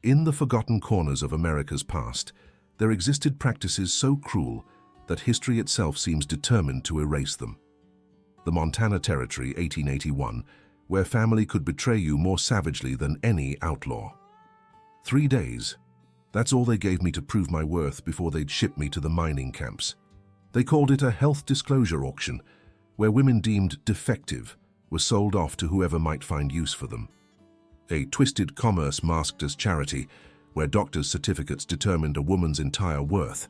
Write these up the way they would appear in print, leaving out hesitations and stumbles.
In the forgotten corners of America's past, there existed practices so cruel that history itself seems determined to erase them. The Montana Territory, 1881, where family could betray you more savagely than any outlaw. 3 days. That's all they gave me to prove my worth before they'd ship me to the mining camps. They called it a health disclosure auction, where women deemed defective were sold off to whoever might find use for them. A twisted commerce masked as charity, where doctors' certificates determined a woman's entire worth.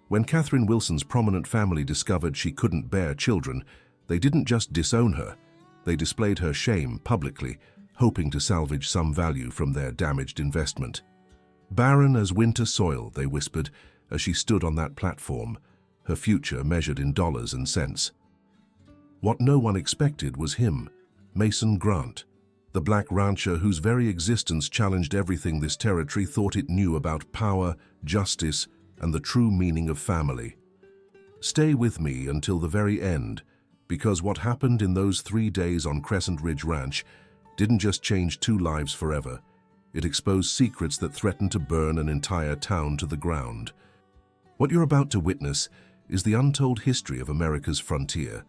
When Catherine Wilson's prominent family discovered she couldn't bear children, they didn't just disown her, they displayed her shame publicly, hoping to salvage some value from their damaged investment. Barren as winter soil, they whispered, as she stood on that platform, her future measured in dollars and cents. What no one expected was him, Mason Grant, the black rancher whose very existence challenged everything this territory thought it knew about power, justice, and the true meaning of family. Stay with me until the very end, because what happened in those 3 days on Crescent Ridge Ranch didn't just change 2 lives forever. It exposed secrets that threatened to burn an entire town to the ground. What you're about to witness is the untold history of America's frontier.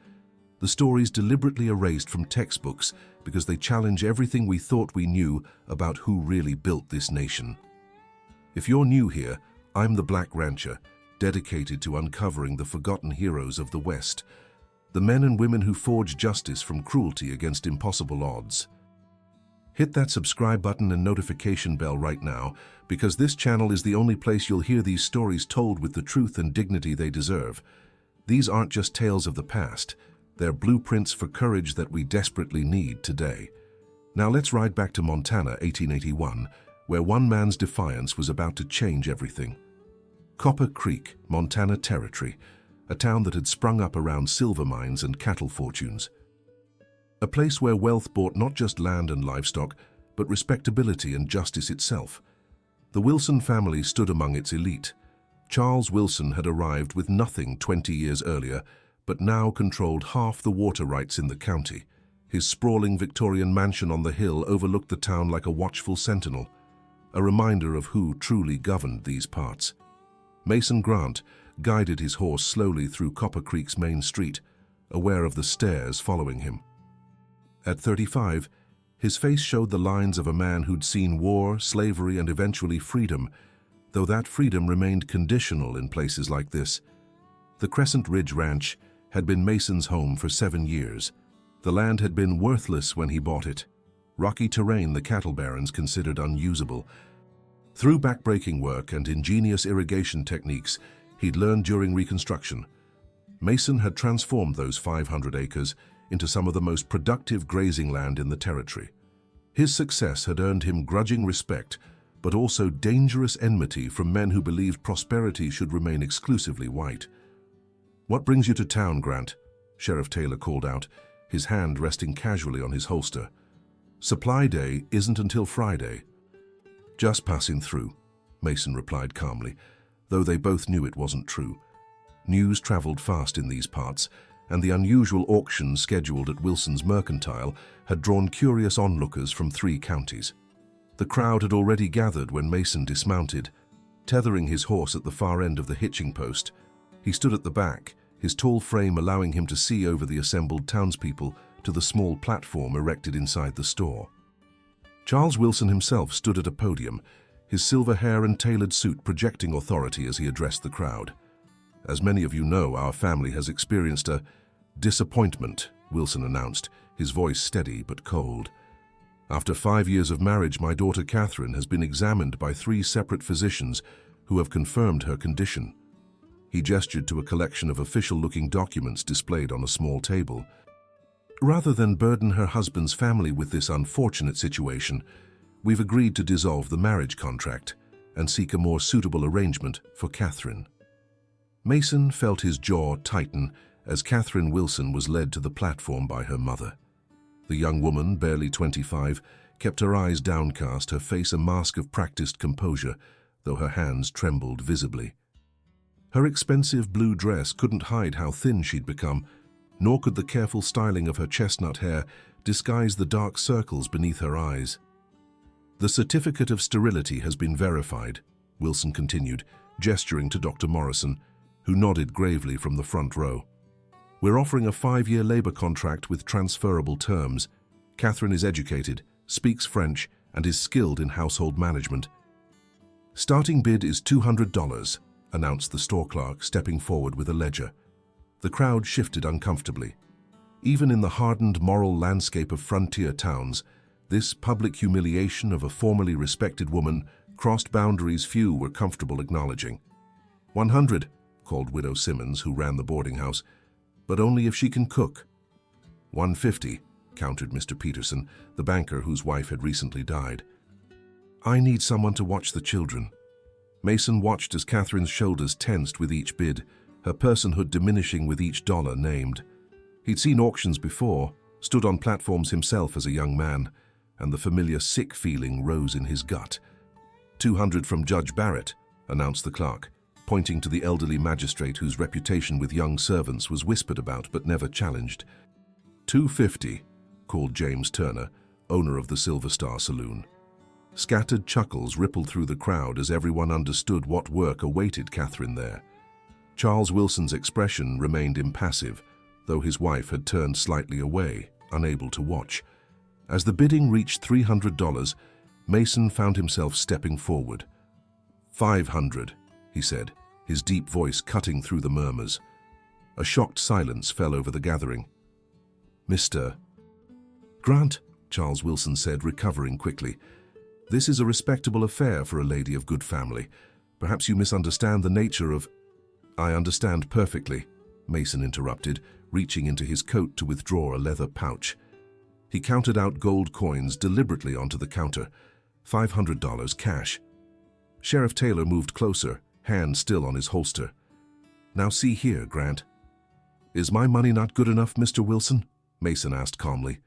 The stories deliberately erased from textbooks because they challenge everything we thought we knew about who really built this nation. If you're new here, I'm the Black Rancher, dedicated to uncovering the forgotten heroes of the West, the men and women who forged justice from cruelty against impossible odds. Hit that subscribe button and notification bell right now, because this channel is the only place you'll hear these stories told with the truth and dignity they deserve. These aren't just tales of the past, they're blueprints for courage that we desperately need today. Now let's ride back to Montana, 1881, where one man's defiance was about to change everything. Copper Creek, Montana Territory, a town that had sprung up around silver mines and cattle fortunes. A place where wealth bought not just land and livestock, but respectability and justice itself. The Wilson family stood among its elite. Charles Wilson had arrived with nothing 20 years earlier, but now controlled half the water rights in the county. His sprawling Victorian mansion on the hill overlooked the town like a watchful sentinel, a reminder of who truly governed these parts. Mason Grant guided his horse slowly through Copper Creek's main street, aware of the stares following him. At 35, his face showed the lines of a man who'd seen war, slavery, and eventually freedom, though that freedom remained conditional in places like this. The Crescent Ridge Ranch had been Mason's home for 7 years. The land had been worthless when he bought it. Rocky terrain the cattle barons considered unusable. Through backbreaking work and ingenious irrigation techniques he'd learned during Reconstruction, Mason had transformed those 500 acres into some of the most productive grazing land in the territory. His success had earned him grudging respect, but also dangerous enmity from men who believed prosperity should remain exclusively white. "What brings you to town, Grant?" Sheriff Taylor called out, his hand resting casually on his holster. "Supply day isn't until Friday." "Just passing through," Mason replied calmly, though they both knew it wasn't true. News traveled fast in these parts, and the unusual auction scheduled at Wilson's Mercantile had drawn curious onlookers from 3 counties. The crowd had already gathered when Mason dismounted. Tethering his horse at the far end of the hitching post, he stood at the back, his tall frame allowing him to see over the assembled townspeople to the small platform erected inside the store. Charles Wilson himself stood at a podium, his silver hair and tailored suit projecting authority as he addressed the crowd. "As many of you know, our family has experienced a disappointment," Wilson announced, his voice steady but cold. "After 5 years of marriage, my daughter Catherine has been examined by 3 separate physicians who have confirmed her condition." He gestured to a collection of official-looking documents displayed on a small table. "Rather than burden her husband's family with this unfortunate situation, we've agreed to dissolve the marriage contract and seek a more suitable arrangement for Catherine." Mason felt his jaw tighten as Catherine Wilson was led to the platform by her mother. The young woman, barely 25, kept her eyes downcast, her face a mask of practiced composure, though her hands trembled visibly. Her expensive blue dress couldn't hide how thin she'd become, nor could the careful styling of her chestnut hair disguise the dark circles beneath her eyes. The certificate of sterility has been verified, Wilson continued, gesturing to Dr. Morrison, who nodded gravely from the front row. We're offering a 5-year labor contract with transferable terms. Catherine is educated, speaks French, and is skilled in household management. Starting bid is $200, announced the store clerk, stepping forward with a ledger. The crowd shifted uncomfortably. Even in the hardened moral landscape of frontier towns, this public humiliation of a formerly respected woman crossed boundaries few were comfortable acknowledging. 100, called Widow Simmons, who ran the boarding house, but only if she can cook. 150, countered Mr. Peterson, the banker whose wife had recently died. I need someone to watch the children. Mason watched as Catherine's shoulders tensed with each bid, her personhood diminishing with each dollar named. He'd seen auctions before, stood on platforms himself as a young man, and the familiar sick feeling rose in his gut. 200 from Judge Barrett, announced the clerk, pointing to the elderly magistrate whose reputation with young servants was whispered about but never challenged. 250, called James Turner, owner of the Silver Star Saloon. Scattered chuckles rippled through the crowd as everyone understood what work awaited Catherine there. Charles Wilson's expression remained impassive, though his wife had turned slightly away, unable to watch. As the bidding reached $300, Mason found himself stepping forward. 500, he said, his deep voice cutting through the murmurs. A shocked silence fell over the gathering. Mr. Grant, Charles Wilson said, recovering quickly. This is a respectable affair for a lady of good family. Perhaps you misunderstand the nature of... I understand perfectly, Mason interrupted, reaching into his coat to withdraw a leather pouch. He counted out gold coins deliberately onto the counter, $500 cash. Sheriff Taylor moved closer, hand still on his holster. Now see here, Grant. Is my money not good enough, Mr. Wilson? Mason asked calmly.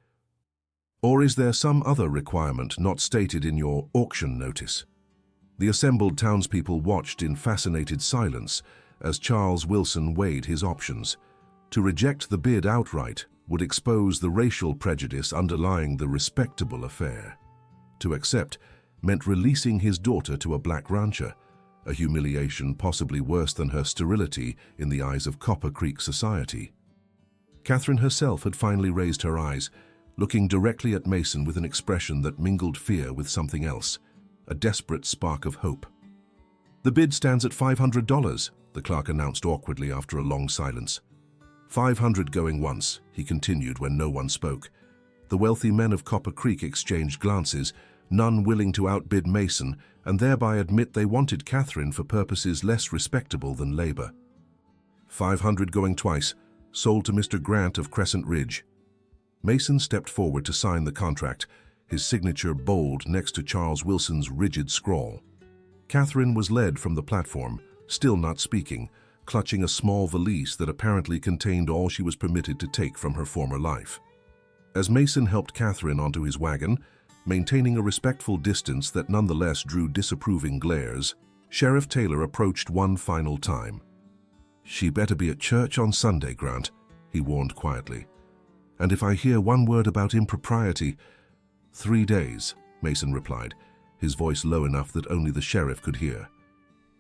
Or is there some other requirement not stated in your auction notice? The assembled townspeople watched in fascinated silence as Charles Wilson weighed his options. To reject the bid outright would expose the racial prejudice underlying the respectable affair. To accept meant releasing his daughter to a black rancher, a humiliation possibly worse than her sterility in the eyes of Copper Creek society. Catherine herself had finally raised her eyes, looking directly at Mason with an expression that mingled fear with something else, a desperate spark of hope. The bid stands at $500, the clerk announced awkwardly after a long silence. 500 going once, he continued when no one spoke. The wealthy men of Copper Creek exchanged glances, none willing to outbid Mason and thereby admit they wanted Catherine for purposes less respectable than labor. 500 going twice, sold to Mr. Grant of Crescent Ridge. Mason stepped forward to sign the contract, his signature bold next to Charles Wilson's rigid scrawl. Catherine was led from the platform, still not speaking, clutching a small valise that apparently contained all she was permitted to take from her former life. As Mason helped Catherine onto his wagon, maintaining a respectful distance that nonetheless drew disapproving glares, Sheriff Taylor approached one final time. She better be at church on Sunday, Grant, he warned quietly. And if I hear one word about impropriety... 3 days, Mason replied, his voice low enough that only the sheriff could hear.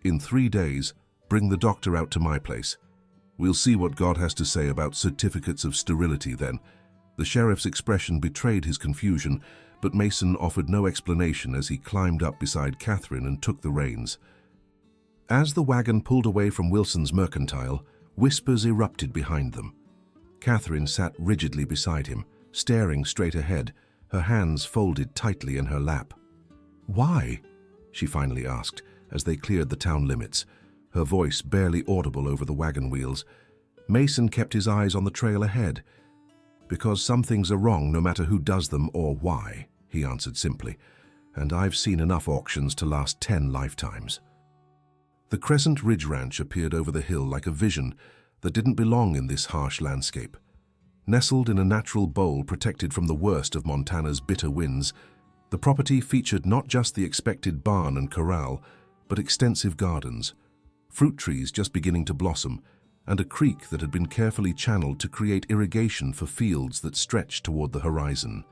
In 3 days, bring the doctor out to my place. We'll see what God has to say about certificates of sterility then. The sheriff's expression betrayed his confusion, but Mason offered no explanation as he climbed up beside Catherine and took the reins. As the wagon pulled away from Wilson's mercantile, whispers erupted behind them. Catherine sat rigidly beside him, staring straight ahead, her hands folded tightly in her lap. Why? She finally asked, as they cleared the town limits, her voice barely audible over the wagon wheels. Mason kept his eyes on the trail ahead. Because some things are wrong no matter who does them or why, he answered simply, and I've seen enough auctions to last 10 lifetimes. The Crescent Ridge Ranch appeared over the hill like a vision that didn't belong in this harsh landscape. Nestled in a natural bowl protected from the worst of Montana's bitter winds, the property featured not just the expected barn and corral, but extensive gardens, fruit trees just beginning to blossom, and a creek that had been carefully channeled to create irrigation for fields that stretched toward the horizon.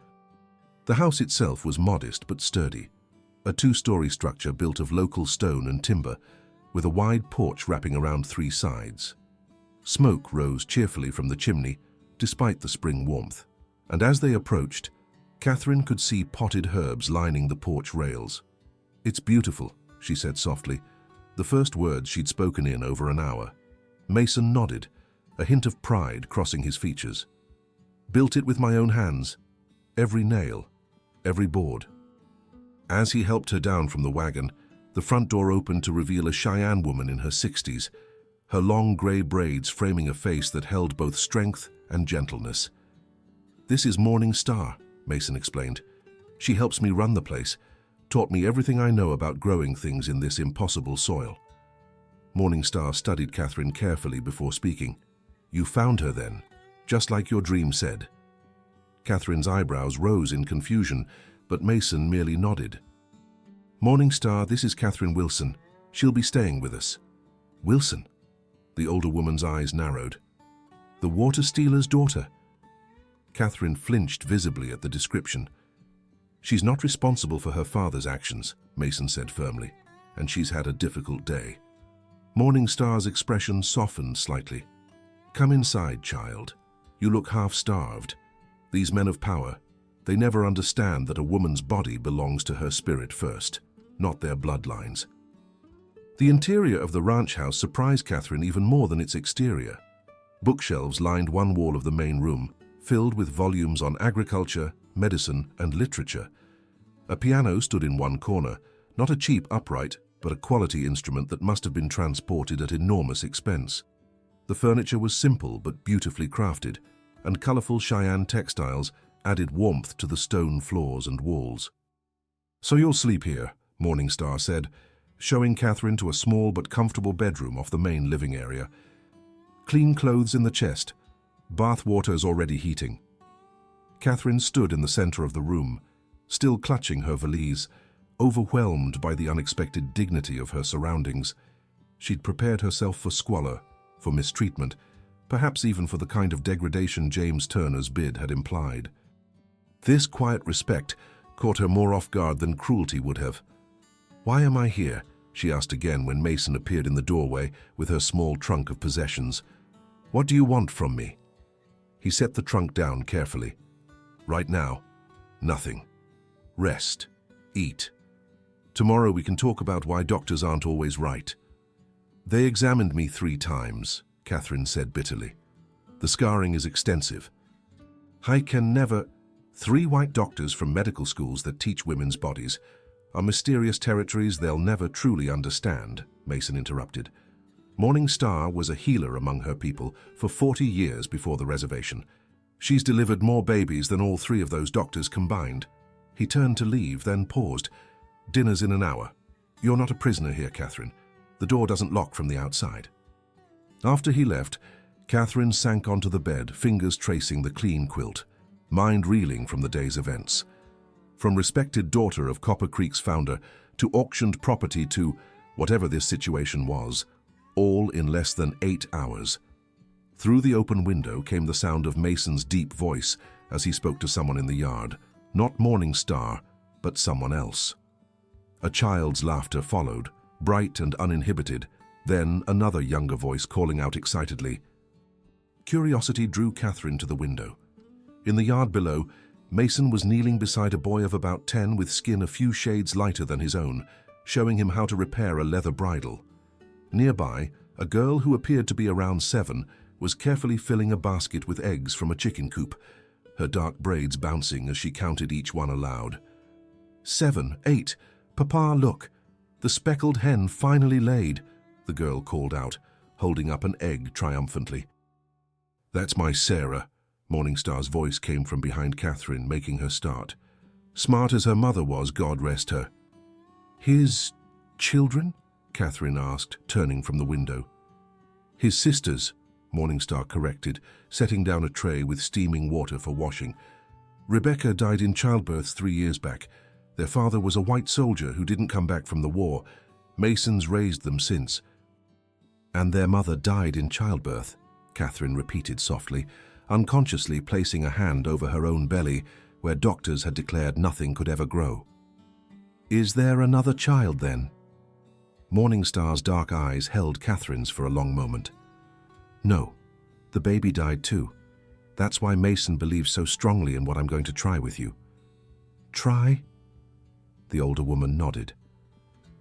The house itself was modest but sturdy, a two-story structure built of local stone and timber, with a wide porch wrapping around three sides. Smoke rose cheerfully from the chimney, despite the spring warmth, and as they approached, Catherine could see potted herbs lining the porch rails. "It's beautiful," she said softly, the first words she'd spoken in over an hour. Mason nodded, a hint of pride crossing his features. "Built it with my own hands. Every nail, every board." As he helped her down from the wagon, the front door opened to reveal a Cheyenne woman in her 60s, her long gray braids framing a face that held both strength and gentleness. "This is Morning Star," Mason explained. "She helps me run the place, taught me everything I know about growing things in this impossible soil." Morning Star studied Catherine carefully before speaking. "You found her then, just like your dream said." Catherine's eyebrows rose in confusion, but Mason merely nodded. "Morning Star, this is Catherine Wilson. She'll be staying with us." "Wilson?" The older woman's eyes narrowed. "The water stealer's daughter?" Catherine flinched visibly at the description. "She's not responsible for her father's actions," Mason said firmly, "and she's had a difficult day." Morning Star's expression softened slightly. "Come inside, child. You look half-starved. These men of power, they never understand that a woman's body belongs to her spirit first, not their bloodlines." The interior of the ranch house surprised Catherine even more than its exterior. Bookshelves lined one wall of the main room, filled with volumes on agriculture, medicine, and literature. A piano stood in one corner, not a cheap upright, but a quality instrument that must have been transported at enormous expense. The furniture was simple but beautifully crafted, and colorful Cheyenne textiles added warmth to the stone floors and walls. "So you'll sleep here," Morning Star said, showing Catherine to a small but comfortable bedroom off the main living area. "Clean clothes in the chest. Bath water's already heating." Catherine stood in the center of the room, still clutching her valise, overwhelmed by the unexpected dignity of her surroundings. She'd prepared herself for squalor, for mistreatment, perhaps even for the kind of degradation James Turner's bid had implied. This quiet respect caught her more off guard than cruelty would have. "Why am I here?" she asked again when Mason appeared in the doorway with her small trunk of possessions. "What do you want from me?" He set the trunk down carefully. "Right now, nothing. Rest. Eat. Tomorrow we can talk about why doctors aren't always right." "They examined me 3 times, Catherine said bitterly. "The scarring is extensive. I can never—" 3 white doctors from medical schools that teach women's bodies are mysterious territories they'll never truly understand, Mason interrupted. Morning Star was a healer among her people for 40 years before the reservation. She's delivered more babies than all 3 of those doctors combined. He turned to leave, then paused. "Dinner's in an hour. You're not a prisoner here, Catherine. The door doesn't lock from the outside." After he left, Catherine sank onto the bed, fingers tracing the clean quilt, mind reeling from the day's events. From respected daughter of Copper Creek's founder to auctioned property to whatever this situation was, all in less than 8 hours. Through the open window came the sound of Mason's deep voice as he spoke to someone in the yard, not Morning Star, but someone else. A child's laughter followed, bright and uninhibited, then another younger voice calling out excitedly. Curiosity drew Catherine to the window. In the yard below, Mason was kneeling beside a boy of about 10 with skin a few shades lighter than his own, showing him how to repair a leather bridle. Nearby, a girl who appeared to be around 7 was carefully filling a basket with eggs from a chicken coop, her dark braids bouncing as she counted each one aloud. 7, 8, Papa, look! The speckled hen finally laid, the girl called out, holding up an egg triumphantly. "That's my Sarah," Morning Star's voice came from behind Catherine, making her start. "Smart as her mother was, God rest her." "His children?" Catherine asked, turning from the window. "His sisters," Morning Star corrected, setting down a tray with steaming water for washing. "Rebecca died in childbirth 3 years back. Their father was a white soldier who didn't come back from the war. Masons raised them since." "And their mother died in childbirth," Catherine repeated softly, unconsciously placing a hand over her own belly, where doctors had declared nothing could ever grow. Is there another child then? Morningstar's dark eyes held Catherine's for a long moment. No, the baby died too. That's why Mason believes so strongly in what I'm going to try with you. Try? The older woman nodded.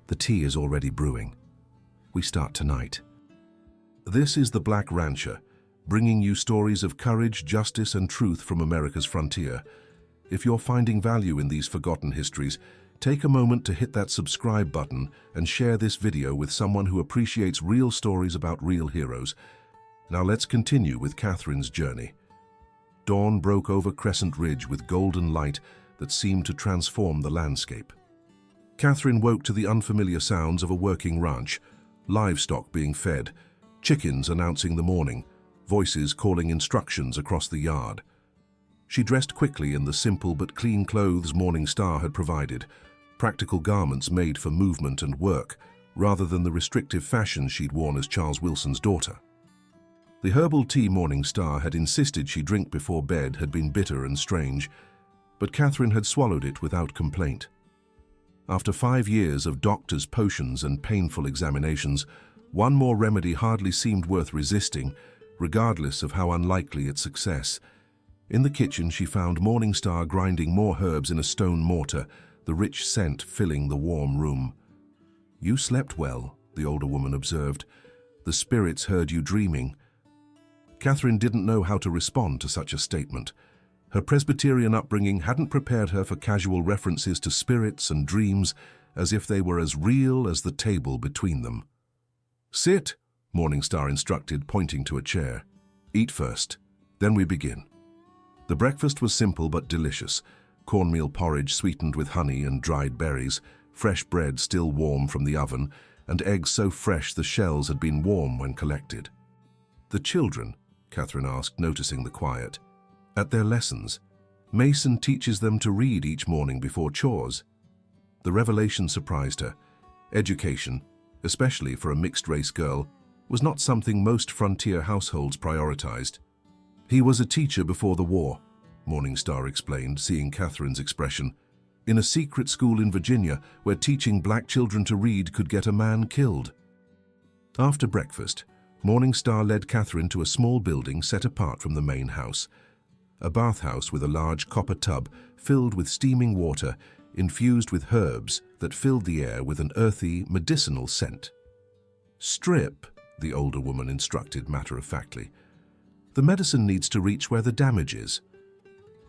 The tea is already brewing. We start tonight. This is the Black Rancher, bringing you stories of courage, justice, and truth from America's frontier. If you're finding value in these forgotten histories, take a moment to hit that subscribe button and share this video with someone who appreciates real stories about real heroes. Now let's continue with Catherine's journey. Dawn broke over Crescent Ridge with golden light that seemed to transform the landscape. Catherine woke to the unfamiliar sounds of a working ranch, livestock being fed, chickens announcing the morning, voices calling instructions across the yard. She dressed quickly in the simple but clean clothes Morningstar had provided, practical garments made for movement and work, rather than the restrictive fashion she'd worn as Charles Wilson's daughter. The herbal tea Morningstar had insisted she drink before bed had been bitter and strange, but Catherine had swallowed it without complaint. After 5 years of doctors' potions and painful examinations, one more remedy hardly seemed worth resisting, regardless of how unlikely its success. In the kitchen she found Morningstar grinding more herbs in a stone mortar, the rich scent filling the warm room. "You slept well," the older woman observed. "The spirits heard you dreaming." Catherine didn't know how to respond to such a statement. Her Presbyterian upbringing hadn't prepared her for casual references to spirits and dreams, as if they were as real as the table between them. "Sit," Morningstar instructed, pointing to a chair. "Eat first, then we begin." The breakfast was simple but delicious. Cornmeal porridge sweetened with honey and dried berries, fresh bread still warm from the oven, and eggs so fresh the shells had been warm when collected. "The children?" Catherine asked, noticing the quiet. "At their lessons, Mason teaches them to read each morning before chores." The revelation surprised her. Education, especially for a mixed-race girl, was not something most frontier households prioritized. "He was a teacher before the war," Morningstar explained, seeing Catherine's expression, "in a secret school in Virginia where teaching black children to read could get a man killed." After breakfast, Morningstar led Catherine to a small building set apart from the main house. A bathhouse with a large copper tub filled with steaming water infused with herbs that filled the air with an earthy, medicinal scent. "Strip," the older woman instructed matter-of-factly. "The medicine needs to reach where the damage is."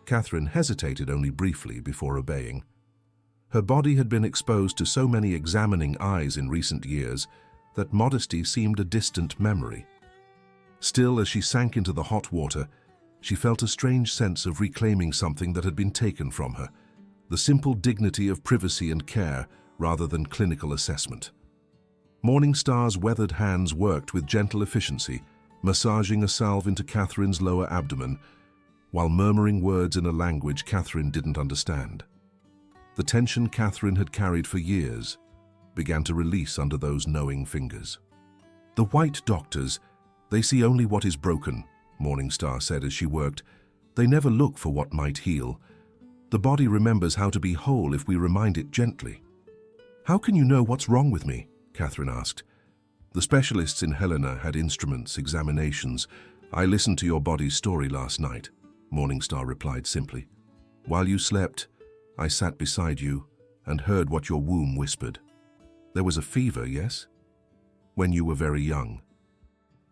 Catherine hesitated only briefly before obeying. Her body had been exposed to so many examining eyes in recent years that modesty seemed a distant memory. Still, as she sank into the hot water, she felt a strange sense of reclaiming something that had been taken from her, the simple dignity of privacy and care rather than clinical assessment. Morningstar's weathered hands worked with gentle efficiency, massaging a salve into Catherine's lower abdomen, while murmuring words in a language Catherine didn't understand. The tension Catherine had carried for years began to release under those knowing fingers. "The white doctors, they see only what is broken," Morningstar said as she worked. "They never look for what might heal. The body remembers how to be whole if we remind it gently." "How can you know what's wrong with me?" Catherine asked. "The specialists in Helena had instruments, examinations. I listened to your body's story last night," Morningstar replied simply. "While you slept, I sat beside you and heard what your womb whispered. There was a fever, yes? When you were very young."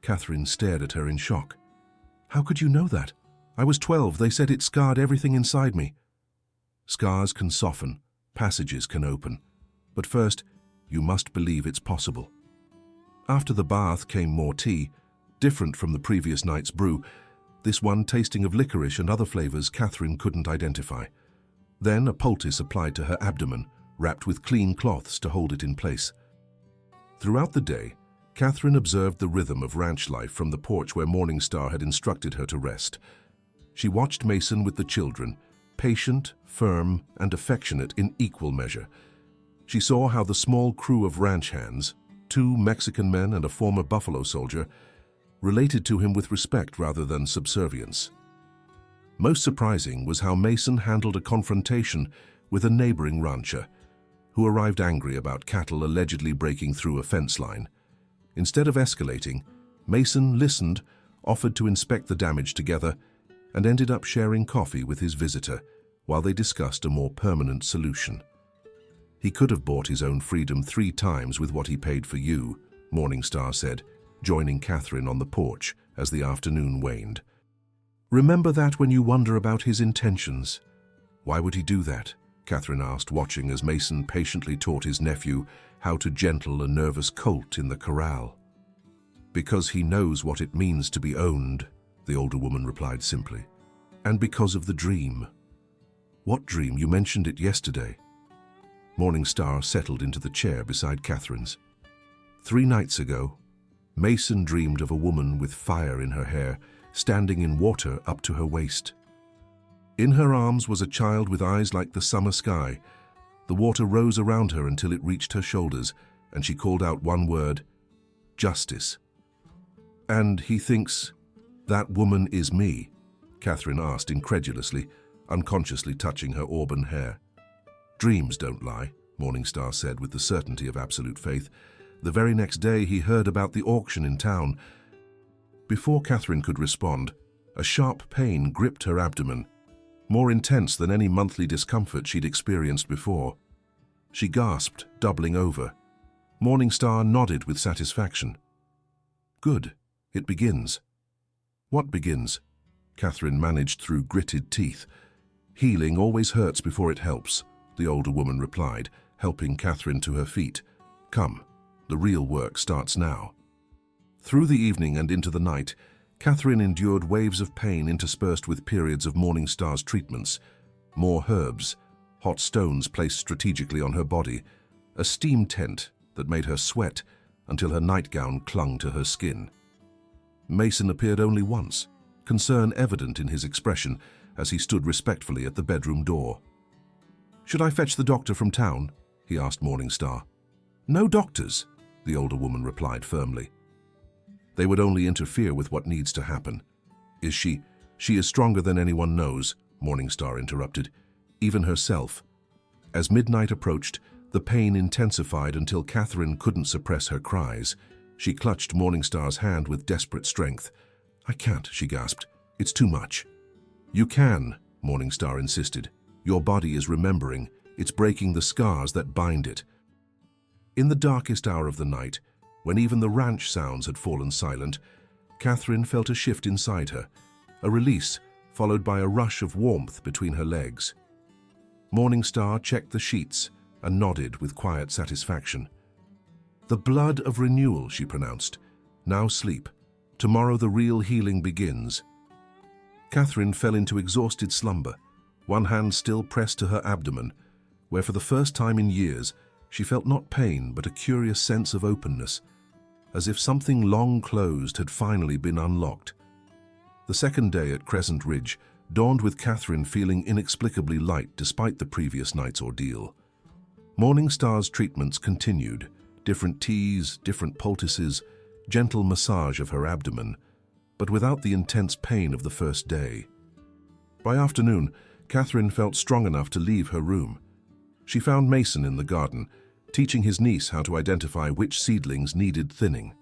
Catherine stared at her in shock. "How could you know that? I was 12. They said it scarred everything inside me." "Scars can soften, passages can open. But first, you must believe it's possible." After the bath came more tea, different from the previous night's brew, this one tasting of licorice and other flavors Catherine couldn't identify. Then a poultice applied to her abdomen, wrapped with clean cloths to hold it in place. Throughout the day, Catherine observed the rhythm of ranch life from the porch where Morningstar had instructed her to rest. She watched Mason with the children, patient, firm, and affectionate in equal measure. She saw how the small crew of ranch hands, 2 Mexican men and a former Buffalo soldier, related to him with respect rather than subservience. Most surprising was how Mason handled a confrontation with a neighboring rancher. who arrived angry about cattle allegedly breaking through a fence line. Instead of escalating, Mason listened, offered to inspect the damage together, and ended up sharing coffee with his visitor while they discussed a more permanent solution. "He could have bought his own freedom 3 times with what he paid for you," Morningstar said, joining Catherine on the porch as the afternoon waned. "Remember that when you wonder about his intentions." "Why would he do that?" Catherine asked, watching as Mason patiently taught his nephew how to gentle a nervous colt in the corral. "Because he knows what it means to be owned," the older woman replied simply. "And because of the dream." "What dream? You mentioned it yesterday." Morningstar settled into the chair beside Catherine's. 3 nights ago, Mason dreamed of a woman with fire in her hair, standing in water up to her waist. In her arms was a child with eyes like the summer sky. The water rose around her until it reached her shoulders, and she called out one word: "Justice." "And he thinks that woman is me?" Catherine asked incredulously, unconsciously touching her auburn hair. "Dreams don't lie," Morningstar said with the certainty of absolute faith. The very next day he heard about the auction in town. Before Catherine could respond, a sharp pain gripped her abdomen, more intense than any monthly discomfort she'd experienced before. She gasped, doubling over. Morningstar nodded with satisfaction. "Good. It begins." "What begins?" Catherine managed through gritted teeth. "Healing always hurts before it helps," the older woman replied, helping Catherine to her feet. "Come, the real work starts now." Through the evening and into the night, Catherine endured waves of pain interspersed with periods of Morningstar's treatments. More herbs, hot stones placed strategically on her body, a steam tent that made her sweat until her nightgown clung to her skin. Mason appeared only once, concern evident in his expression as he stood respectfully at the bedroom door. "Should I fetch the doctor from town?" he asked Morningstar. "No doctors," the older woman replied firmly. "They would only interfere with what needs to happen." "Is she? She is stronger than anyone knows," Morningstar interrupted, "even herself." As midnight approached, the pain intensified until Catherine couldn't suppress her cries. She clutched Morningstar's hand with desperate strength. "I can't," she gasped. "It's too much." "You can," Morningstar insisted. "Your body is remembering. It's breaking the scars that bind it." In the darkest hour of the night, when even the ranch sounds had fallen silent, Catherine felt a shift inside her, a release followed by a rush of warmth between her legs. Morningstar checked the sheets and nodded with quiet satisfaction. "The blood of renewal," she pronounced. "Now sleep. Tomorrow the real healing begins." Catherine fell into exhausted slumber, one hand still pressed to her abdomen, where for the first time in years she felt not pain but a curious sense of openness, as if something long closed had finally been unlocked. The second day at Crescent Ridge dawned with Catherine feeling inexplicably light despite the previous night's ordeal. Morningstar's treatments continued, different teas, different poultices, gentle massage of her abdomen, but without the intense pain of the first day. By afternoon, Catherine felt strong enough to leave her room. She found Mason in the garden, teaching his niece how to identify which seedlings needed thinning.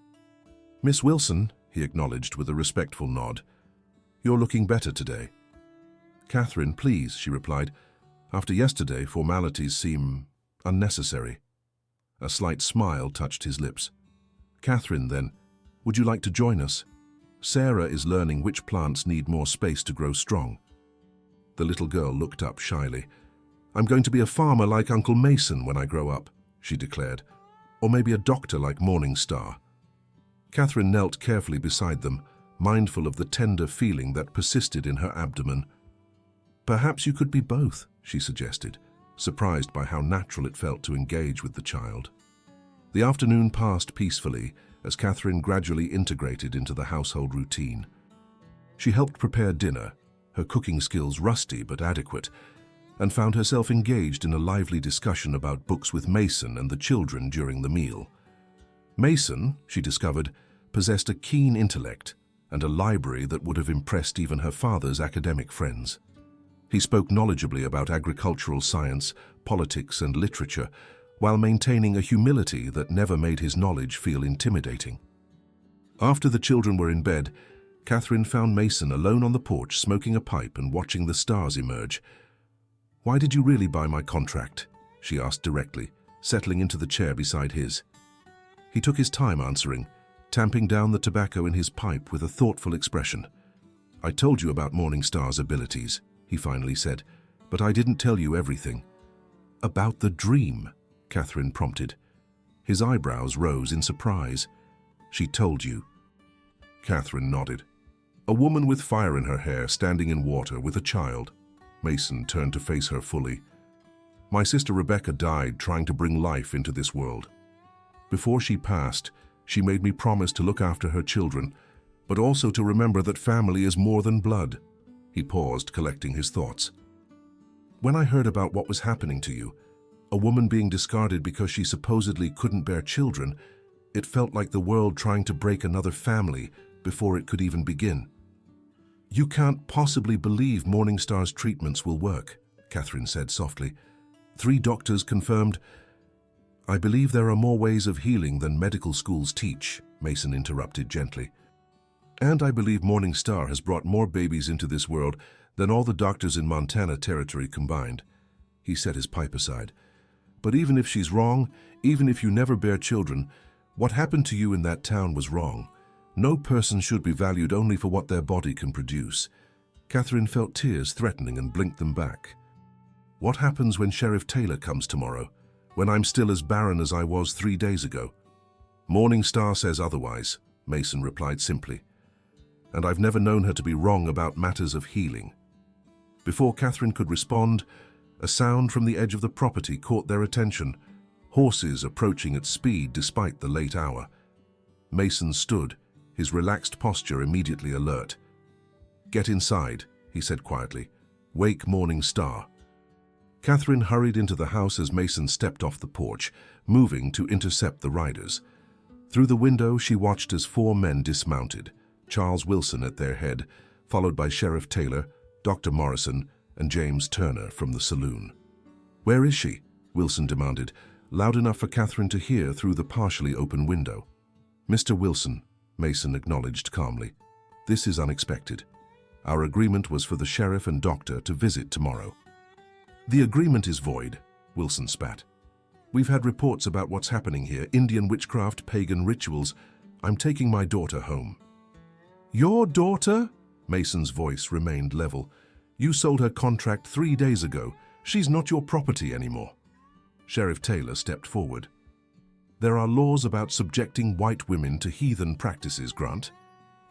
"Miss Wilson," he acknowledged with a respectful nod, "you're looking better today." "Catherine, please," she replied. "After yesterday, formalities seem unnecessary." A slight smile touched his lips. "Catherine, then, would you like to join us? Sarah is learning which plants need more space to grow strong." The little girl looked up shyly. "I'm going to be a farmer like Uncle Mason when I grow up," she declared. "Or maybe a doctor like Morningstar." Catherine knelt carefully beside them, mindful of the tender feeling that persisted in her abdomen. "Perhaps you could be both," she suggested, surprised by how natural it felt to engage with the child. The afternoon passed peacefully as Catherine gradually integrated into the household routine. She helped prepare dinner, her cooking skills rusty but adequate, and found herself engaged in a lively discussion about books with Mason and the children during the meal. Mason, she discovered, possessed a keen intellect and a library that would have impressed even her father's academic friends. He spoke knowledgeably about agricultural science, politics, and literature, while maintaining a humility that never made his knowledge feel intimidating. After the children were in bed, Catherine found Mason alone on the porch smoking a pipe and watching the stars emerge. "Why did you really buy my contract?" she asked directly, settling into the chair beside his. He took his time answering, tamping down the tobacco in his pipe with a thoughtful expression. "I told you about Morningstar's abilities," he finally said, "but I didn't tell you everything." "About the dream?" Catherine prompted. His eyebrows rose in surprise. "She told you." Catherine nodded. "A woman with fire in her hair standing in water with a child." Mason turned to face her fully. "My sister Rebecca died trying to bring life into this world. Before she passed, she made me promise to look after her children, but also to remember that family is more than blood." He paused, collecting his thoughts. "When I heard about what was happening to you, a woman being discarded because she supposedly couldn't bear children, it felt like the world trying to break another family before it could even begin." "You can't possibly believe Morningstar's treatments will work," Catherine said softly. "3 doctors confirmed—" "I believe there are more ways of healing than medical schools teach," Mason interrupted gently. "And I believe Morningstar has brought more babies into this world than all the doctors in Montana Territory combined." He set his pipe aside. "But even if she's wrong, even if you never bear children, what happened to you in that town was wrong. No person should be valued only for what their body can produce." Catherine felt tears threatening and blinked them back. "What happens when Sheriff Taylor comes tomorrow, when I'm still as barren as I was 3 days ago?" "Morningstar says otherwise," Mason replied simply. "And I've never known her to be wrong about matters of healing." Before Catherine could respond, a sound from the edge of the property caught their attention, horses approaching at speed despite the late hour. Mason stood, his relaxed posture immediately alert. "Get inside," he said quietly. "Wake Morningstar." Catherine hurried into the house as Mason stepped off the porch, moving to intercept the riders. Through the window, she watched as 4 men dismounted, Charles Wilson at their head, followed by Sheriff Taylor, Dr. Morrison, and James Turner from the saloon. "Where is she?" Wilson demanded, loud enough for Catherine to hear through the partially open window. "Mr. Wilson," Mason acknowledged calmly, "this is unexpected. Our agreement was for the sheriff and doctor to visit tomorrow." "The agreement is void," Wilson spat. "We've had reports about what's happening here, Indian witchcraft, pagan rituals. I'm taking my daughter home." "Your daughter?" Mason's voice remained level. "You sold her contract 3 days ago. She's not your property anymore." Sheriff Taylor stepped forward. "There are laws about subjecting white women to heathen practices, Grant.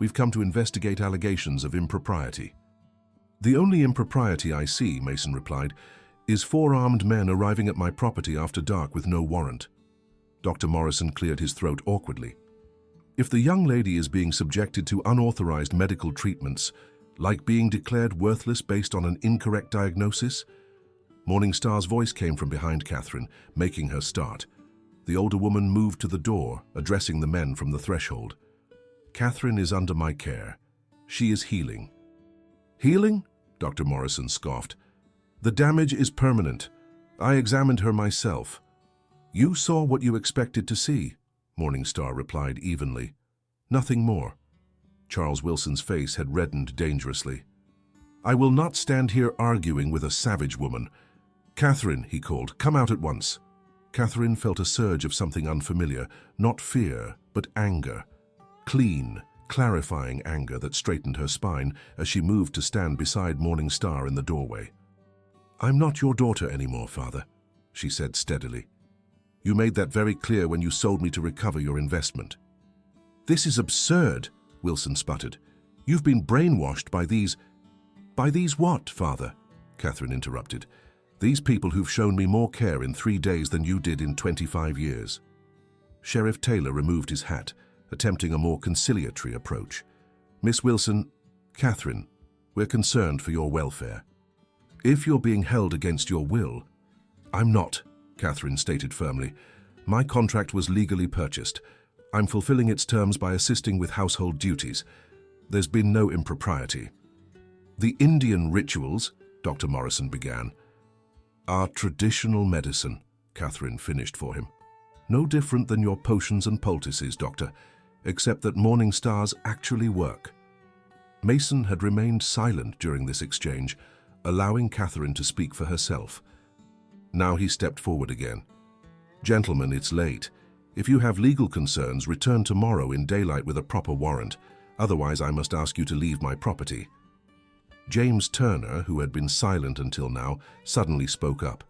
We've come to investigate allegations of impropriety." "The only impropriety I see," Mason replied, "is 4 armed men arriving at my property after dark with no warrant." Dr. Morrison cleared his throat awkwardly. "If the young lady is being subjected to unauthorized medical treatments, like being declared worthless based on an incorrect diagnosis?" Morningstar's voice came from behind Catherine, making her start. The older woman moved to the door, addressing the men from the threshold. "Catherine is under my care. She is healing." "Healing?" Dr. Morrison scoffed. "The damage is permanent. I examined her myself." "You saw what you expected to see," Morningstar replied evenly. "Nothing more." Charles Wilson's face had reddened dangerously. "I will not stand here arguing with a savage woman. Catherine," he called, "come out at once." Catherine felt a surge of something unfamiliar, not fear, but anger. Clean, clarifying anger that straightened her spine as she moved to stand beside Morningstar in the doorway. "I'm not your daughter anymore, Father," she said steadily. "You made that very clear when you sold me to recover your investment." "This is absurd," Wilson sputtered. "You've been brainwashed by these—" "By these what, Father?" Catherine interrupted. "These people who've shown me more care in 3 days than you did in 25 years. Sheriff Taylor removed his hat, attempting a more conciliatory approach. "Miss Wilson, Catherine, we're concerned for your welfare. If you're being held against your will—" "I'm not," Catherine stated firmly. "My contract was legally purchased. I'm fulfilling its terms by assisting with household duties. There's been no impropriety." "The Indian rituals," Dr. Morrison began, "are traditional medicine," Catherine finished for him. "No different than your potions and poultices, Doctor, except that morning stars actually work." Mason had remained silent during this exchange, allowing Catherine to speak for herself. Now he stepped forward again. "Gentlemen, it's late. If you have legal concerns, return tomorrow in daylight with a proper warrant. Otherwise, I must ask you to leave my property." James Turner, who had been silent until now, suddenly spoke up.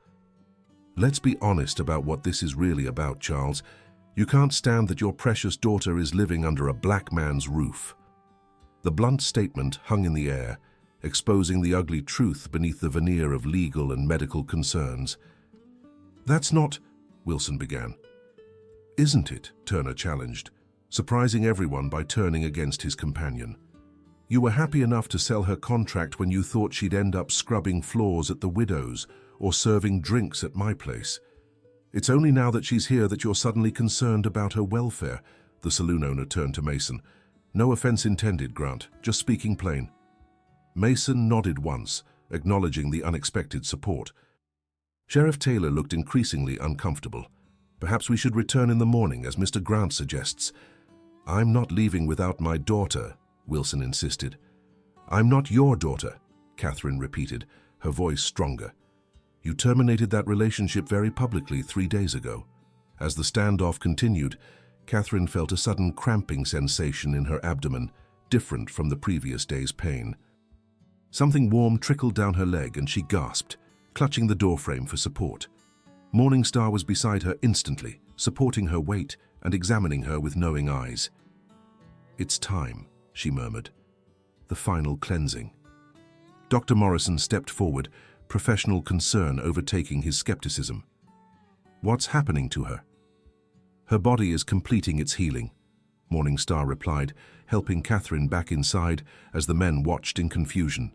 "Let's be honest about what this is really about, Charles. You can't stand that your precious daughter is living under a black man's roof." The blunt statement hung in the air, exposing the ugly truth beneath the veneer of legal and medical concerns. "That's not—" Wilson began. "Isn't it?" Turner challenged, surprising everyone by turning against his companion. "You were happy enough to sell her contract when you thought she'd end up scrubbing floors at the Widow's or serving drinks at my place. It's only now that she's here that you're suddenly concerned about her welfare." The saloon owner turned to Mason. "No offense intended, Grant, just speaking plain." Mason nodded once, acknowledging the unexpected support. Sheriff Taylor looked increasingly uncomfortable. "Perhaps we should return in the morning, as Mr. Grant suggests." "I'm not leaving without my daughter," Wilson insisted. "I'm not your daughter," Catherine repeated, her voice stronger. "You terminated that relationship very publicly 3 days ago." As the standoff continued, Catherine felt a sudden cramping sensation in her abdomen, different from the previous day's pain. Something warm trickled down her leg and she gasped, clutching the doorframe for support. Morningstar was beside her instantly, supporting her weight and examining her with knowing eyes. "It's time," she murmured. "The final cleansing." Dr. Morrison stepped forward, professional concern overtaking his skepticism. "What's happening to her?" "Her body is completing its healing," Morningstar replied, helping Catherine back inside as the men watched in confusion.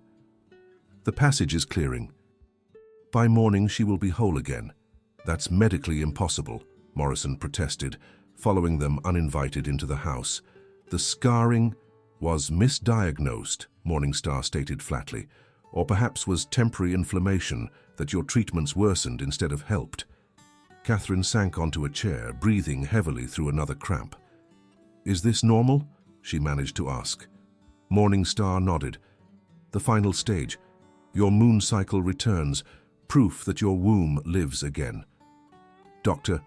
"The passage is clearing. By morning she will be whole again." "That's medically impossible," Morrison protested, following them uninvited into the house. "The scarring was misdiagnosed," Morningstar stated flatly, "or perhaps was temporary inflammation that your treatments worsened instead of helped." Catherine sank onto a chair, breathing heavily through another cramp. "Is this normal?" she managed to ask. Morningstar nodded. "The final stage. Your moon cycle returns, proof that your womb lives again." "Doctor?"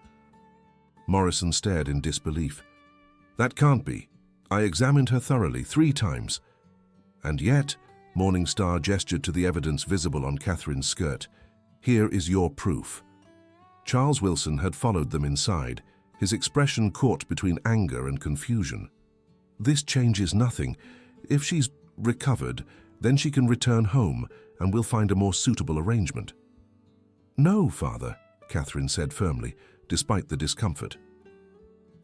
Morrison stared in disbelief. "That can't be. I examined her thoroughly 3 times. "And yet," Morningstar gestured to the evidence visible on Catherine's skirt, "here is your proof." Charles Wilson had followed them inside, his expression caught between anger and confusion. "This changes nothing. If she's recovered, then she can return home and we'll find a more suitable arrangement." "No, Father," Catherine said firmly, despite the discomfort.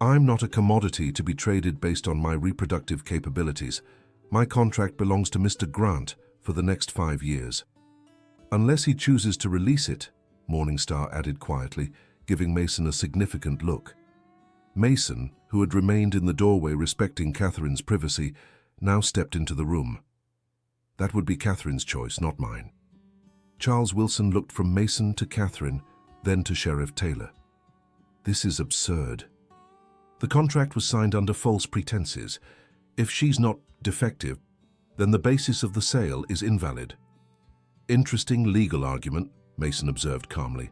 "I'm not a commodity to be traded based on my reproductive capabilities. My contract belongs to Mr. Grant for the next 5 years. Unless he chooses to release it," Morningstar added quietly, giving Mason a significant look. Mason, who had remained in the doorway respecting Catherine's privacy, now stepped into the room. "That would be Catherine's choice, not mine." Charles Wilson looked from Mason to Catherine, then to Sheriff Taylor. "This is absurd. The contract was signed under false pretenses. If she's not defective, then the basis of the sale is invalid." "Interesting legal argument," Mason observed calmly,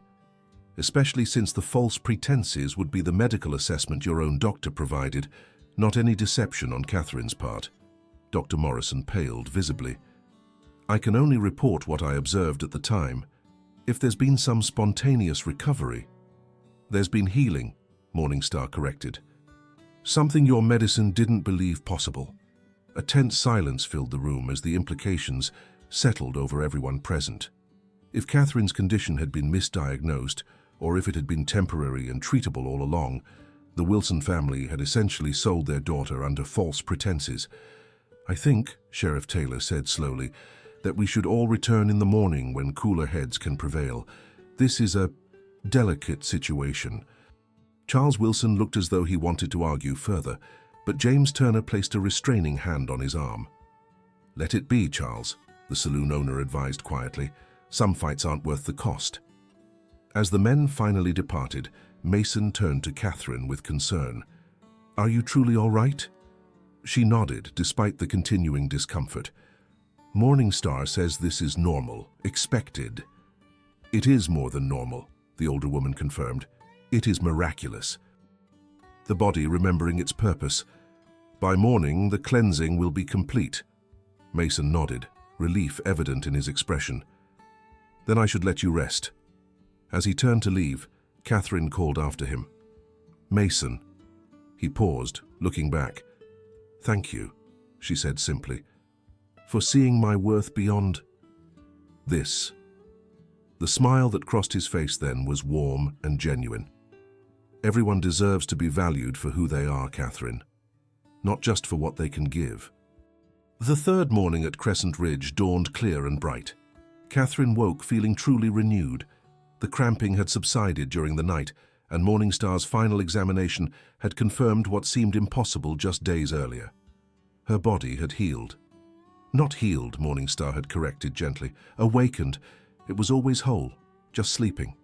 "especially since the false pretenses would be the medical assessment your own doctor provided, not any deception on Catherine's part." Dr. Morrison paled visibly. "I can only report what I observed at the time. If there's been some spontaneous recovery—" "There's been healing," Morningstar corrected. "Something your medicine didn't believe possible." A tense silence filled the room as the implications settled over everyone present. If Catherine's condition had been misdiagnosed, or if it had been temporary and treatable all along, the Wilson family had essentially sold their daughter under false pretenses. "I think," Sheriff Taylor said slowly, "that we should all return in the morning when cooler heads can prevail. This is a delicate situation." Charles Wilson looked as though he wanted to argue further, but James Turner placed a restraining hand on his arm. "Let it be, Charles," the saloon owner advised quietly. "Some fights aren't worth the cost." As the men finally departed, Mason turned to Catherine with concern. "Are you truly all right?" She nodded, despite the continuing discomfort. "Morningstar says this is normal, expected." "It is more than normal," the older woman confirmed. "It is miraculous. The body remembering its purpose. By morning, the cleansing will be complete." Mason nodded, relief evident in his expression. "Then I should let you rest." As he turned to leave, Catherine called after him. "Mason." He paused, looking back. "Thank you," she said simply, "for seeing my worth beyond this." The smile that crossed his face then was warm and genuine. "Everyone deserves to be valued for who they are, Catherine, not just for what they can give." The third morning at Crescent Ridge dawned clear and bright. Catherine woke feeling truly renewed. The cramping had subsided during the night, and Morningstar's final examination had confirmed what seemed impossible just days earlier. Her body had healed. Not healed, Morningstar had corrected gently. Awakened. It was always whole, just sleeping.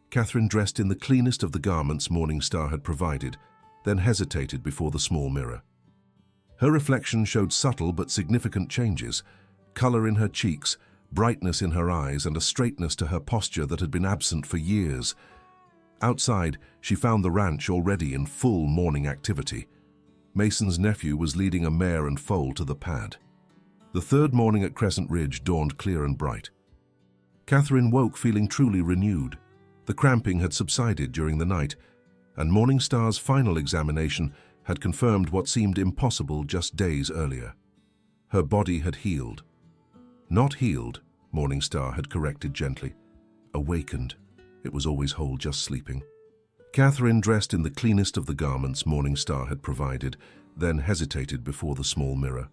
Catherine dressed in the cleanest of the garments Morningstar had provided, then hesitated before the small mirror. Her reflection showed subtle but significant changes, color in her cheeks, brightness in her eyes, and a straightness to her posture that had been absent for years. Outside, she found the ranch already in full morning activity. Mason's nephew was leading a mare and foal to the pad. The third morning at Crescent Ridge dawned clear and bright. Catherine woke feeling truly renewed. The cramping had subsided during the night, and Morningstar's final examination had confirmed what seemed impossible just days earlier. Her body had healed. Not healed, Morningstar had corrected gently. Awakened. It was always whole, just sleeping. Catherine dressed in the cleanest of the garments Morningstar had provided, then hesitated before the small mirror.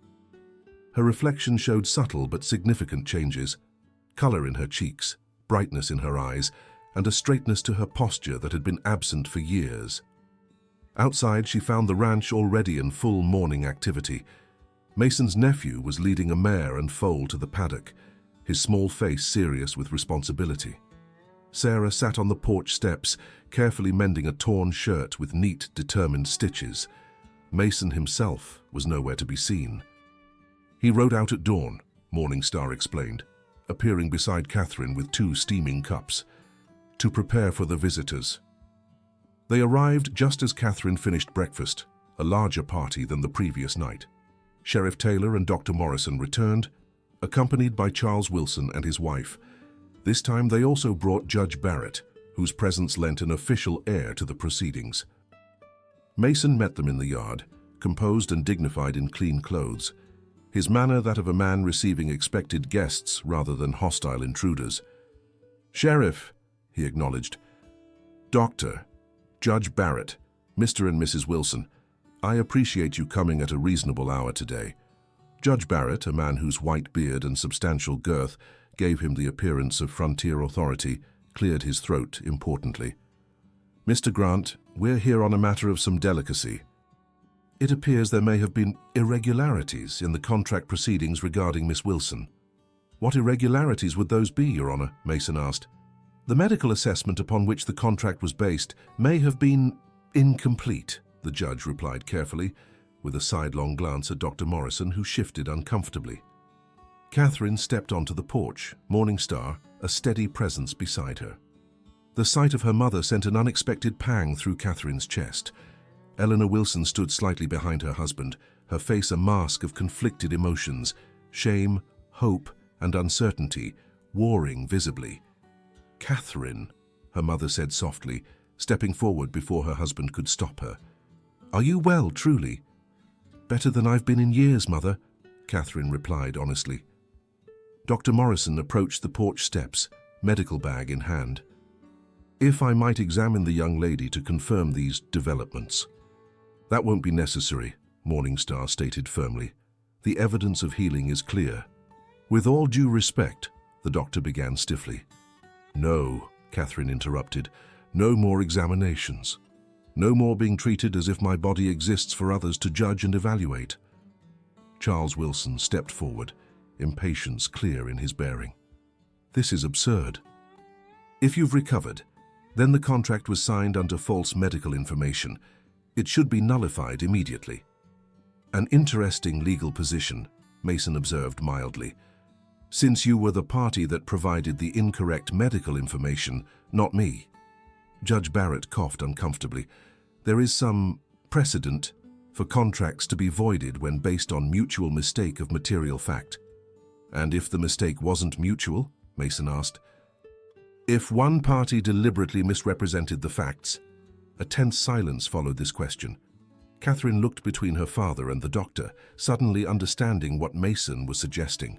Her reflection showed subtle but significant changes, color in her cheeks, brightness in her eyes, and a straightness to her posture that had been absent for years. Outside, she found the ranch already in full morning activity. Mason's nephew was leading a mare and foal to the paddock, his small face serious with responsibility. Sarah sat on the porch steps, carefully mending a torn shirt with neat, determined stitches. Mason himself was nowhere to be seen. "He rode out at dawn," Morningstar explained, appearing beside Catherine with 2 steaming cups, "to prepare for the visitors." They arrived just as Catherine finished breakfast, a larger party than the previous night. Sheriff Taylor and Dr. Morrison returned, accompanied by Charles Wilson and his wife. This time they also brought Judge Barrett, whose presence lent an official air to the proceedings. Mason met them in the yard, composed and dignified in clean clothes, his manner that of a man receiving expected guests rather than hostile intruders. "Sheriff," he acknowledged. "Doctor, Judge Barrett, Mr. and Mrs. Wilson, I appreciate you coming at a reasonable hour today." Judge Barrett, a man whose white beard and substantial girth gave him the appearance of frontier authority, cleared his throat importantly. "Mr. Grant, we're here on a matter of some delicacy. It appears there may have been irregularities in the contract proceedings regarding Miss Wilson." "What irregularities would those be, Your Honor?" Mason asked. "The medical assessment upon which the contract was based may have been incomplete," the judge replied carefully, with a sidelong glance at Dr. Morrison, who shifted uncomfortably. Catherine stepped onto the porch, Morningstar, a steady presence beside her. The sight of her mother sent an unexpected pang through Catherine's chest. Eleanor Wilson stood slightly behind her husband, her face a mask of conflicted emotions, shame, hope, and uncertainty, warring visibly. "Catherine," her mother said softly, stepping forward before her husband could stop her. "Are you well, truly?" "Better than I've been in years, Mother," Catherine replied honestly. Dr. Morrison approached the porch steps, medical bag in hand. "If I might examine the young lady to confirm these developments." "That won't be necessary," Morningstar stated firmly. "The evidence of healing is clear." "With all due respect," the doctor began stiffly. "No," Catherine interrupted. "No more examinations. No more being treated as if my body exists for others to judge and evaluate." Charles Wilson stepped forward, impatience clear in his bearing. "This is absurd." If you've recovered, then the contract was signed under false medical information. It should be nullified immediately. An interesting legal position, Mason observed mildly. Since you were the party that provided the incorrect medical information, not me. Judge Barrett coughed uncomfortably. There is some precedent for contracts to be voided when based on mutual mistake of material fact. And if the mistake wasn't mutual, Mason asked. If one party deliberately misrepresented the facts. A tense silence followed this question. Catherine looked between her father and the doctor, suddenly understanding what Mason was suggesting.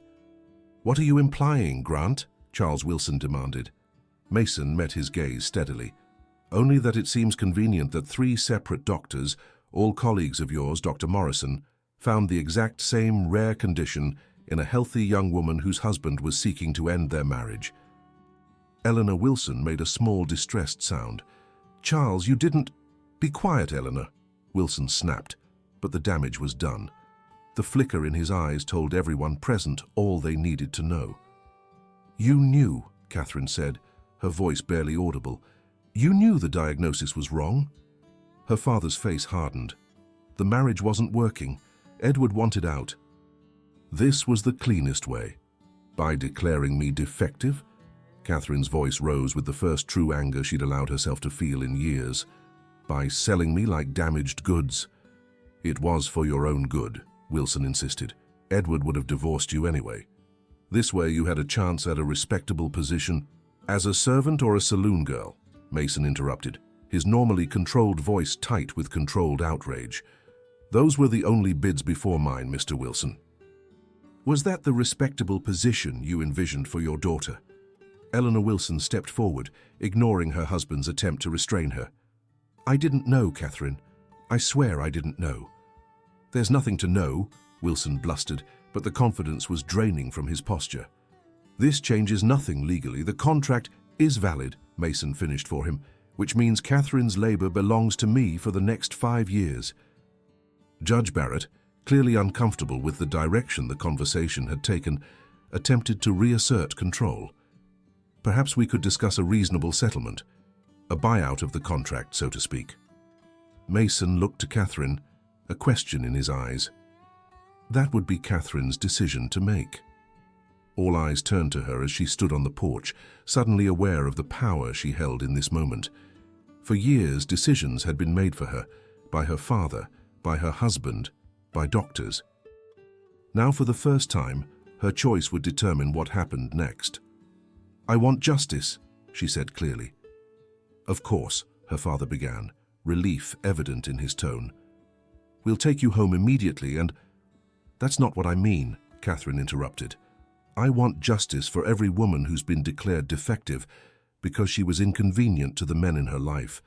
What are you implying, Grant? Charles Wilson demanded. Mason met his gaze steadily. Only that it seems convenient that 3 separate doctors, all colleagues of yours, Dr. Morrison, found the exact same rare condition in a healthy young woman whose husband was seeking to end their marriage. Eleanor Wilson made a small, distressed sound. Charles, you didn't— Be quiet, Eleanor, Wilson snapped, but the damage was done. The flicker in his eyes told everyone present all they needed to know. You knew, Catherine said, her voice barely audible. You knew the diagnosis was wrong? Her father's face hardened. The marriage wasn't working. Edward wanted out. This was the cleanest way. By declaring me defective? Catherine's voice rose with the first true anger she'd allowed herself to feel in years. By selling me like damaged goods. It was for your own good, Wilson insisted. Edward would have divorced you anyway. This way you had a chance at a respectable position. As a servant or a saloon girl, Mason interrupted, his normally controlled voice tight with controlled outrage. Those were the only bids before mine, Mr. Wilson. Was that the respectable position you envisioned for your daughter? Eleanor Wilson stepped forward, ignoring her husband's attempt to restrain her. I didn't know, Catherine. I swear I didn't know. There's nothing to know, Wilson blustered, but the confidence was draining from his posture. This changes nothing legally. The contract is valid, Mason finished for him, which means Catherine's labor belongs to me for the next 5 years. Judge Barrett, clearly uncomfortable with the direction the conversation had taken, attempted to reassert control. Perhaps we could discuss a reasonable settlement, a buyout of the contract, so to speak. Mason looked to Catherine, a question in his eyes. That would be Catherine's decision to make. All eyes turned to her as she stood on the porch, suddenly aware of the power she held in this moment. For years, decisions had been made for her, by her father, by her husband, by doctors. Now, for the first time, her choice would determine what happened next. I want justice, she said clearly. Of course, her father began, relief evident in his tone. We'll take you home immediately and— That's not what I mean, Catherine interrupted. I want justice for every woman who's been declared defective because she was inconvenient to the men in her life.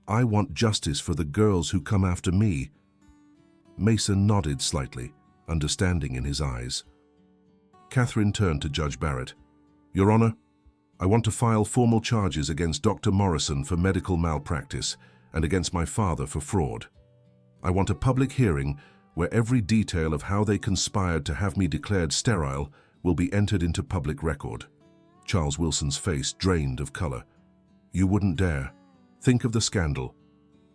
I want justice for the girls who come after me. Mason nodded slightly, understanding in his eyes. Catherine turned to Judge Barrett. Your Honor, I want to file formal charges against Dr. Morrison for medical malpractice and against my father for fraud. I want a public hearing where every detail of how they conspired to have me declared sterile will be entered into public record. Charles Wilson's face drained of color. You wouldn't dare. Think of the scandal.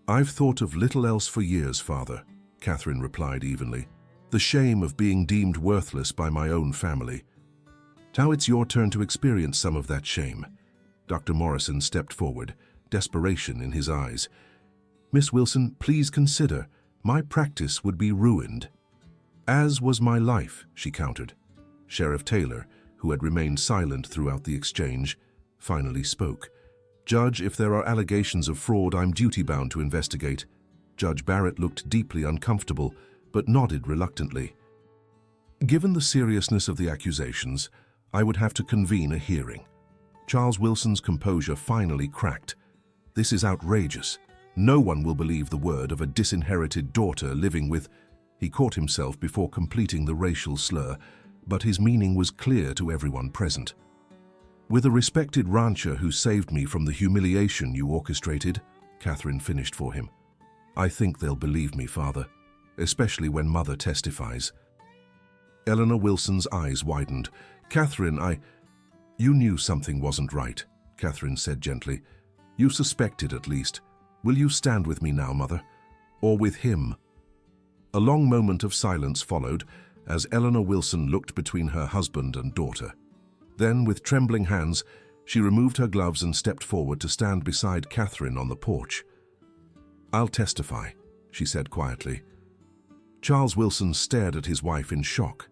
I've thought of little else for years, Father, Catherine replied evenly. The shame of being deemed worthless by my own family. Now it's your turn to experience some of that shame. Dr. Morrison stepped forward, desperation in his eyes. Miss Wilson, please consider. My practice would be ruined. As was my life, she countered. Sheriff Taylor, who had remained silent throughout the exchange, finally spoke. Judge, if there are allegations of fraud, I'm duty-bound to investigate. Judge Barrett looked deeply uncomfortable, but nodded reluctantly. Given the seriousness of the accusations, I would have to convene a hearing. Charles Wilson's composure finally cracked. This is outrageous. No one will believe the word of a disinherited daughter living with— He caught himself before completing the racial slur, but his meaning was clear to everyone present. With a respected rancher who saved me from the humiliation you orchestrated, Catherine finished for him. I think they'll believe me, Father, especially when Mother testifies. Eleanor Wilson's eyes widened. Catherine, You knew something wasn't right, Catherine said gently. "You suspect it at least. Will you stand with me now, Mother? Or with him?" A long moment of silence followed as Eleanor Wilson looked between her husband and daughter. Then, with trembling hands, she removed her gloves and stepped forward to stand beside Catherine on the porch. "I'll testify," she said quietly. Charles Wilson stared at his wife in shock.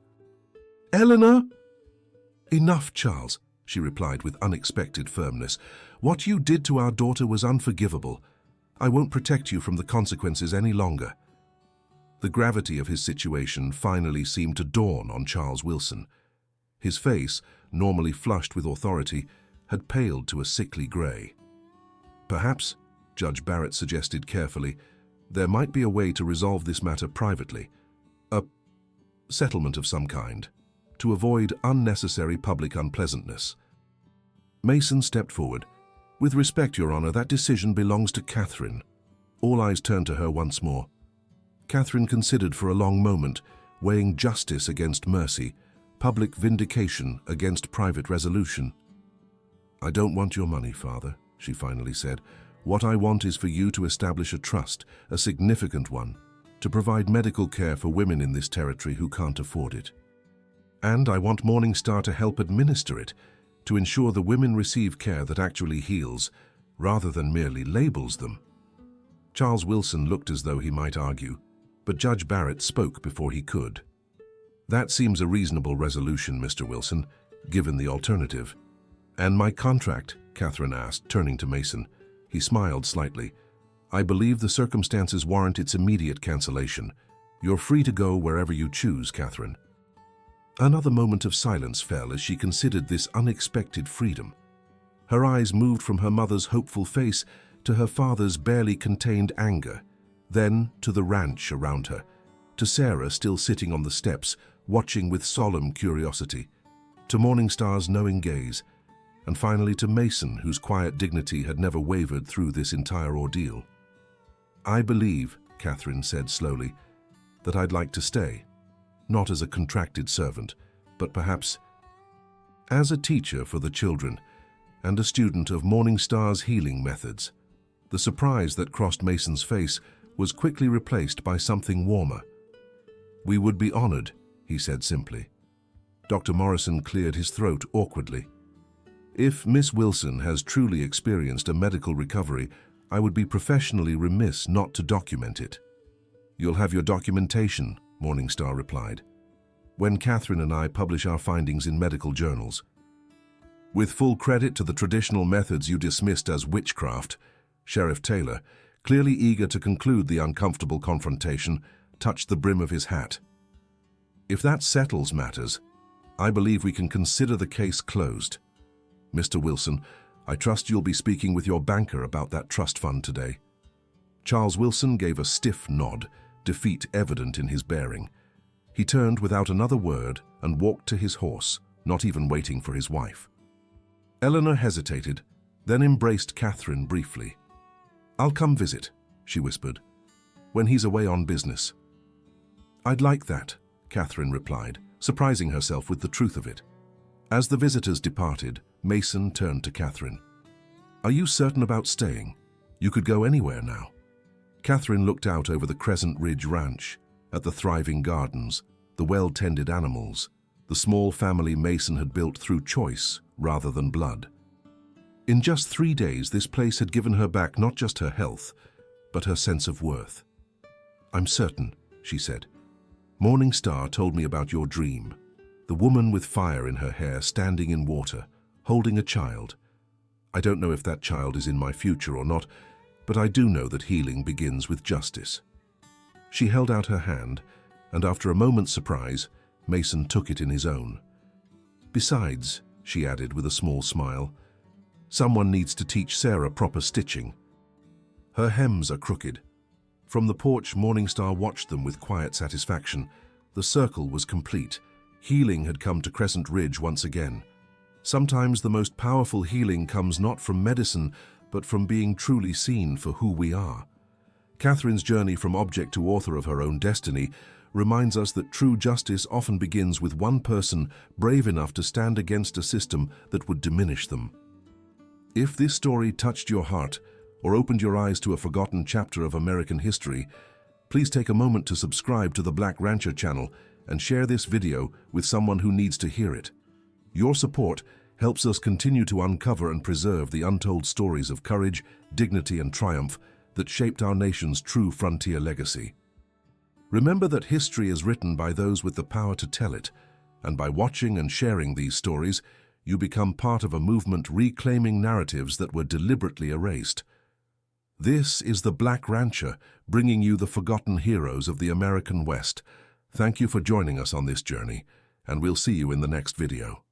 "Eleanor!" "Enough, Charles," she replied with unexpected firmness. "What you did to our daughter was unforgivable. I won't protect you from the consequences any longer." The gravity of his situation finally seemed to dawn on Charles Wilson. His face, normally flushed with authority, had paled to a sickly grey. "Perhaps," Judge Barrett suggested carefully, "there might be a way to resolve this matter privately. A settlement of some kind, to avoid unnecessary public unpleasantness." Mason stepped forward. "With respect, Your Honor, that decision belongs to Catherine." All eyes turned to her once more. Catherine considered for a long moment, weighing justice against mercy, public vindication against private resolution. "I don't want your money, Father," she finally said. "What I want is for you to establish a trust, a significant one, to provide medical care for women in this territory who can't afford it. And I want Morning Star to help administer it, to ensure the women receive care that actually heals, rather than merely labels them." Charles Wilson looked as though he might argue, but Judge Barrett spoke before he could. "That seems a reasonable resolution, Mr. Wilson, given the alternative." "And my contract?" Catherine asked, turning to Mason. He smiled slightly. "I believe the circumstances warrant its immediate cancellation. You're free to go wherever you choose, Catherine." Another moment of silence fell as she considered this unexpected freedom. Her eyes moved from her mother's hopeful face to her father's barely contained anger, then to the ranch around her, to Sarah still sitting on the steps, watching with solemn curiosity, to Morningstar's knowing gaze, and finally to Mason, whose quiet dignity had never wavered through this entire ordeal. "I believe," Catherine said slowly, "that I'd like to stay, not as a contracted servant, but perhaps as a teacher for the children and a student of Morningstar's healing methods." The surprise that crossed Mason's face was quickly replaced by something warmer. "We would be honored," he said simply. Dr. Morrison cleared his throat awkwardly. "If Miss Wilson has truly experienced a medical recovery, I would be professionally remiss not to document it." "You'll have your documentation," Morningstar replied, "when Catherine and I publish our findings in medical journals." With full credit to the traditional methods you dismissed as witchcraft, Sheriff Taylor, clearly eager to conclude the uncomfortable confrontation, touched the brim of his hat. "If that settles matters, I believe we can consider the case closed. Mr. Wilson, I trust you'll be speaking with your banker about that trust fund today." Charles Wilson gave a stiff nod, defeat evident in his bearing. He turned without another word and walked to his horse, not even waiting for his wife. Eleanor hesitated, then embraced Catherine briefly. "I'll come visit," she whispered, "when he's away on business." "I'd like that," Catherine replied, surprising herself with the truth of it. As the visitors departed, Mason turned to Catherine. "Are you certain about staying? You could go anywhere now." Catherine looked out over the Crescent Ridge Ranch, at the thriving gardens, the well-tended animals, the small family Mason had built through choice rather than blood. In just 3 days, this place had given her back not just her health, but her sense of worth. "I'm certain," she said. "Morning Star told me about your dream. The woman with fire in her hair standing in water, holding a child. I don't know if that child is in my future or not, but I do know that healing begins with justice." She held out her hand, and after a moment's surprise, Mason took it in his own. "Besides," she added with a small smile, "someone needs to teach Sarah proper stitching. Her hems are crooked." From the porch, Morningstar watched them with quiet satisfaction. The circle was complete. Healing had come to Crescent Ridge once again. Sometimes the most powerful healing comes not from medicine, but from being truly seen for who we are. Catherine's journey from object to author of her own destiny reminds us that true justice often begins with one person brave enough to stand against a system that would diminish them. If this story touched your heart or opened your eyes to a forgotten chapter of American history, please take a moment to subscribe to the Black Rancher channel and share this video with someone who needs to hear it. Your support helps us continue to uncover and preserve the untold stories of courage, dignity, and triumph that shaped our nation's true frontier legacy. Remember that history is written by those with the power to tell it, and by watching and sharing these stories, you become part of a movement reclaiming narratives that were deliberately erased. This is the Black Rancher, bringing you the forgotten heroes of the American West. Thank you for joining us on this journey, and we'll see you in the next video.